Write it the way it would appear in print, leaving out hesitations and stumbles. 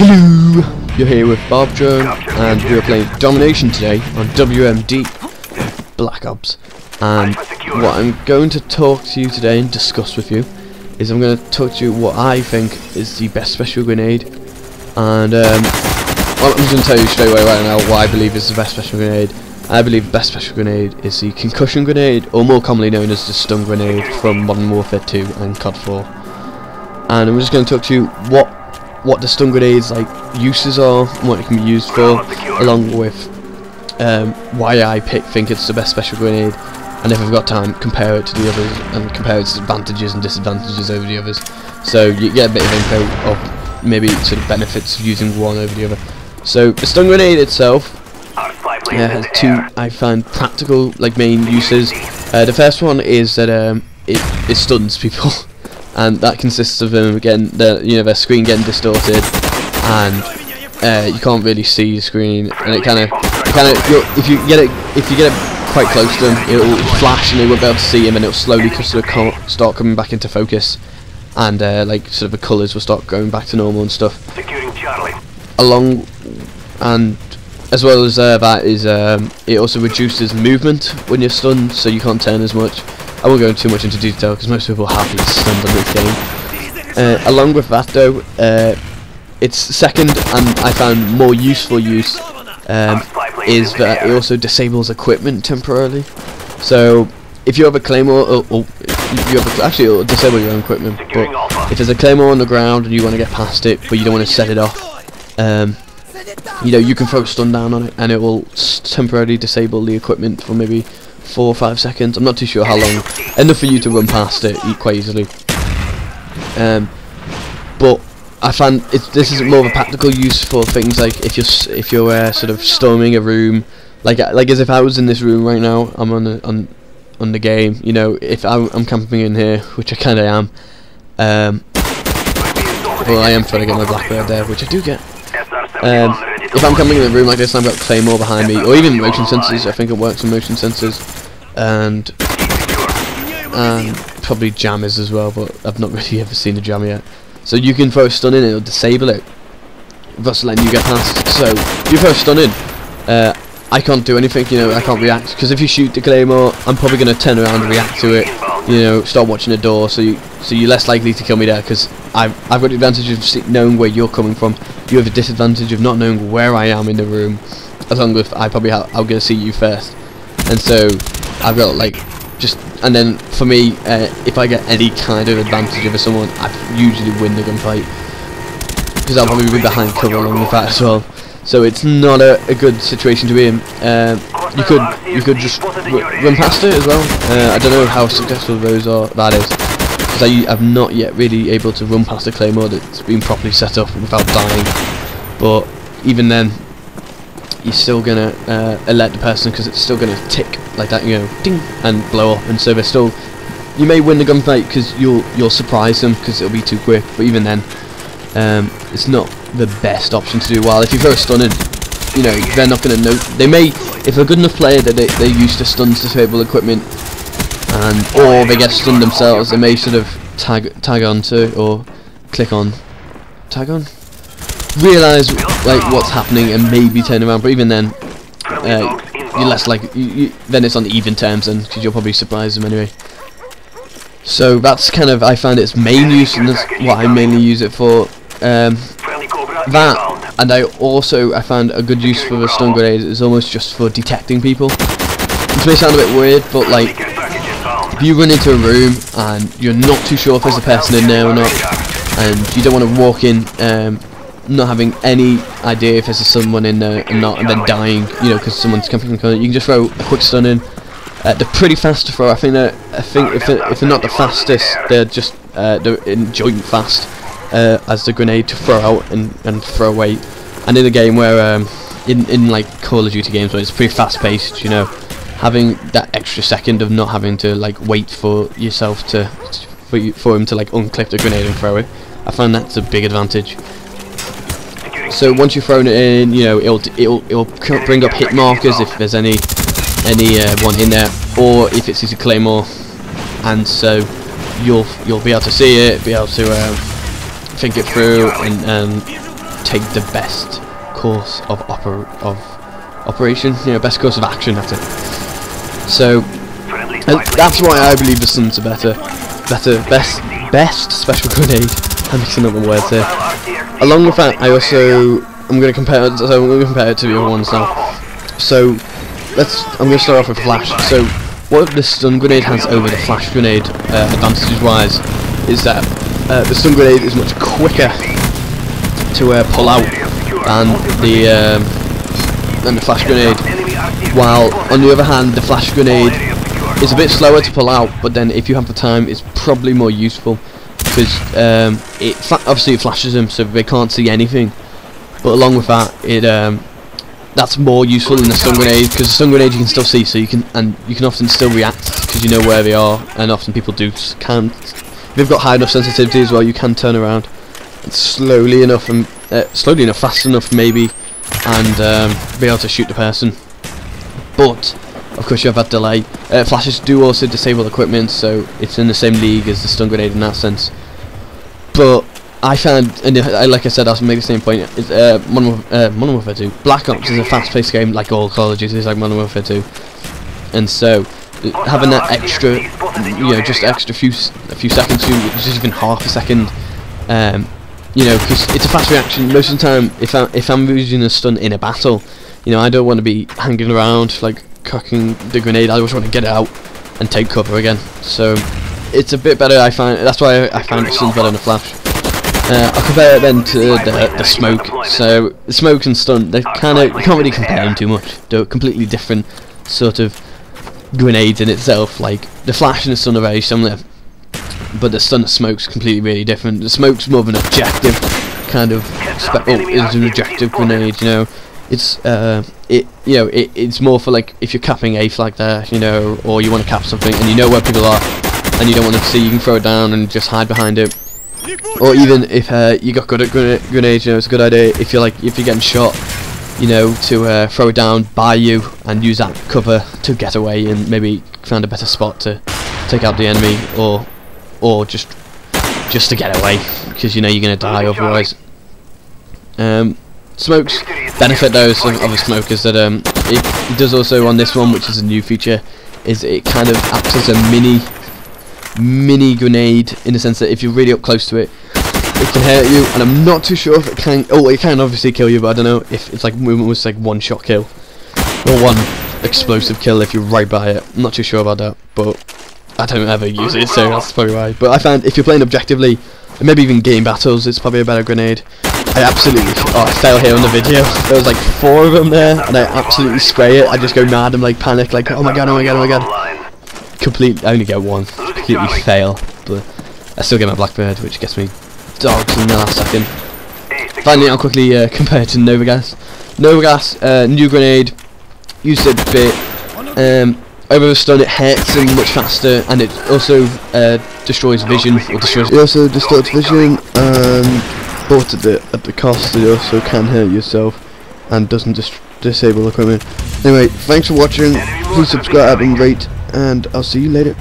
Hello! You're here with Bob Drone, and we're playing Domination today on WMD Black Ops. And what I'm going to talk to you today and discuss with you is I'm going to talk to you what I think is the best special grenade. And well, I'm just going to tell you straight away right now what I believe is the best special grenade. I believe the best special grenade is the concussion grenade, or more commonly known as the stun grenade from Modern Warfare 2 and COD 4. And I'm just going to talk to you what the stun grenade's uses are, and what it can be used for, along with why I think it's the best special grenade, and if I've got time, compare it to the others and compare its advantages and disadvantages over the others, so you get a bit of info of maybe sort of benefits of using one over the other. So the stun grenade itself has two, I find, practical main uses. The first one is that it stuns people. And that consists of them getting their screen getting distorted, and you can't really see the screen, and it kind of if you get it quite close to them, it'll flash and they won't be able to see him, and it'll slowly start coming back into focus, and sort of the colours will start going back to normal and stuff. And as well as that is it also reduces movement when you're stunned, so you can't turn as much. I won't go too much into detail because most people have been stunned on this game. Along with that though, its second and I found more useful use is that it also disables equipment temporarily. So if you have a claymore, actually it'll disable your own equipment, but if there's a claymore on the ground and you want to get past it but you don't want to set it off, you can throw a stun down on it and it will temporarily disable the equipment for maybe 4 or 5 seconds. I'm not too sure how long, enough for you to run past it quite easily. But I found this is more of a practical use for things like if you're sort of storming a room, like as if I was in this room right now. I'm on the game. If I'm camping in here, which I kind of am. Well, I am trying to get my Blackbird there, which I do get. If I'm coming in a room like this and I've got Claymore behind me, or even motion sensors, I think it works on motion sensors, and probably jammers as well, but I've not really ever seen a jammer yet. So you can throw a stun in, it'll disable it, thus letting you get past. So if you throw a stun in, I can't do anything, I can't react, because if you shoot the Claymore, I'm probably going to turn around and react to it, start watching the door, so you're less likely to kill me there, because I've got the advantage of knowing where you're coming from. You have a disadvantage of not knowing where I am in the room, as long as I'm going to see you first. And so I've got and then for me, if I get any kind of advantage over someone, I usually win the gunfight, because I'll probably be behind cover along with that as well. So it's not a good situation to be in. You could just run past it as well. I don't know how successful that is, because I'm not yet really able to run past a claymore that's been properly set up without dying. But even then, you're still gonna alert the person, because it's still gonna tick like that, ding, and blow up. And so they're still. You may win the gunfight because you'll surprise them because it'll be too quick. But even then, it's not the best option to do. While if you throw a stun in, they're not gonna know. They may, if they're a good enough player that they're used to stuns to disable equipment, or they get stunned themselves, they may sort of tag onto or click on, realise what's happening and maybe turn around. But even then, you're less then it's on even terms, then, because you'll probably surprise them anyway. So that's kind of, I found its main use, and that's what I mainly use it for. That, and I found a good use for the stun grenade is almost just for detecting people. This may sound a bit weird, but if you run into a room and you're not too sure if there's a person in there or not, and you don't want to walk in not having any idea if there's someone in there or not, and then dying, because someone's coming from the corner, you can just throw a quick stun in. They're pretty fast to throw. I think if they're not the fastest, they're just they're joint fast as the grenade to throw out and throw away. And in a game where in Call of Duty games where it's pretty fast paced, having that extra second of not having to wait for yourself for him to unclip the grenade and throw it, I find that's a big advantage. So once you've thrown it in, it'll bring up hit markers if there's any one in there, or if it's a claymore, and so you'll be able to see it, be able to think it through, and take the best course of operation, you know, best course of action at it. So that's why I believe the stuns are best special grenade. I'm mixing up the words here. Along with that, I'm going to compare it to the other ones now. So I'm going to start off with flash. So what the stun grenade has over the flash grenade, advantages wise, is that the stun grenade is much quicker to pull out than the flash grenade. While on the other hand, the flash grenade is a bit slower to pull out, but then if you have the time, it's probably more useful because obviously it flashes them so they can't see anything. But along with that, that's more useful than the stun grenade, because the stun grenade you can still see, so you can often still react because you know where they are, and often people can. If they've got high enough sensitivity as well, you can turn around and slowly enough, fast enough maybe, and be able to shoot the person. But of course you have that delay. Flashes do also disable equipment, so it's in the same league as the stun grenade in that sense. But I found, and like I said, I'll make the same point. Modern Warfare 2. Black Ops is a fast-paced game, like all Call of Duty is like Modern Warfare 2, and so having that extra, just extra few seconds, just even half a second, because it's a fast reaction. Most of the time, if I'm using a stun in a battle, I don't want to be hanging around like cocking the grenade. I just want to get it out and take cover again. So it's a bit better. I find that's why I find the stun better than the flash. I'll compare it then to the smoke. So the smoke and stun, you can't really compare them too much. They're completely different sort of grenades in itself. Like the flash and the stun are very similar, but the stun and smoke's completely really different. The smoke's more of an objective kind of it's an objective grenade. It's it's more for like if you're capping a flag there, or you want to cap something and you know where people are and you don't want them to see, you can throw it down and just hide behind it. Or even if you got good at grenades, it's a good idea if you're getting shot, to throw it down by you and use that cover to get away and maybe find a better spot to take out the enemy, or just to get away, because you're gonna die otherwise. Smokes benefit those of a smoke is that it does also on this one, which is a new feature, is it kind of acts as a mini grenade, in the sense that if you're really up close to it, it can hurt you, and I'm not too sure if it can. It can obviously kill you, but I don't know if it's like almost like one shot kill or one explosive kill if you're right by it. I'm not too sure about that, but I don't ever use it, so that's probably why. But I found if you're playing objectively, and maybe even game battles, it's probably a better grenade. I fell here on the video. There was like 4 of them there, and I absolutely spray it. I just go mad and like panic, like oh my god. I only get one. Completely fail, but I still get my Blackbird, which gets me dogs in the last second. Finally, I'll quickly compare it to Novagas. Novagas, new grenade, used it a bit. Over the stun, it hits him much faster, and it also destroys vision. It also distorts vision, but at the cost, it also can hurt yourself and doesn't disable equipment. Anyway, thanks for watching. Please subscribe and rate, and I'll see you later.